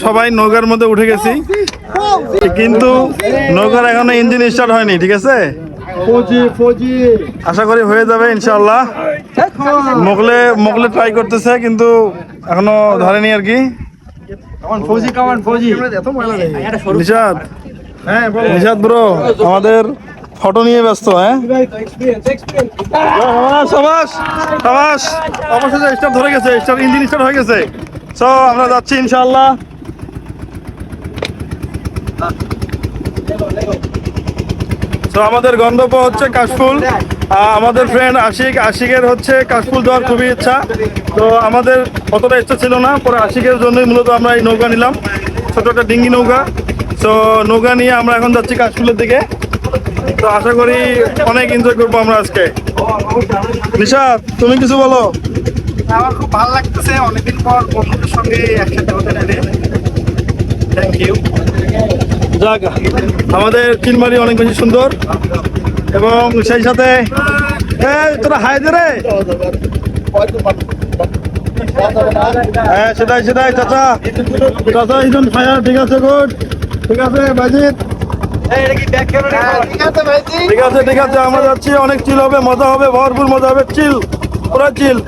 সবাই নৌকার মধ্যে উঠে গেছি, কিন্তু নৌকার এখনো ইঞ্জিন স্টার্ট হয়নি। ঠিক আছে, আশা করি হয়ে যাবে ইনশাআল্লাহ। মোগলে ট্রাই করতেছে কিন্তু এখনো ধরেনি আর কি। নিশাদ, নিশাদ ব্রো আমাদের ফটো নিয়ে ব্যস্ত। হ্যাঁ, অবশ্যই স্টার্ট ধরে গেছে, ইঞ্জিন স্টার্ট হয়ে গেছে। সো আমরা যাচ্ছি ইনশাআল্লাহ। তো আমাদের গন্তব্য হচ্ছে কাশফুল। আমাদের ফ্রেন্ড আশিকের হচ্ছে কাশফুল যাওয়ার খুবই ইচ্ছা। তো আমাদের অতটা ইচ্ছা ছিল না, পরে আশিকের জন্যই মূলত আমরা এই নৌকা নিলাম, ছোট একটা ডিঙ্গি নৌকা। তো নৌকা নিয়ে আমরা এখন যাচ্ছি কাশফুলের দিকে। তো আশা করি অনেক এনজয় করবো আমরা আজকে। নিশাদ, তুমি কিছু বলো। আমার খুব ভালো লাগতেছে, অনেকদিন পর বন্ধুদের সঙ্গে একসাথে হতে পেরে। Thank you. যাক, আমাদের চিলমারি অনেক বেশি সুন্দর এবং সেই সাথে তোরা হাই দে রে। হ্যাঁ, সেটাই চাচা ইজন ফায়ার। ঠিক আছে, গুড। ঠিক আছে বাজিত, ঠিক আছে আমরা যাচ্ছি। অনেক চিল হবে, মজা হবে, ভরপুর মজা হবে। চিল, পুরা চিল।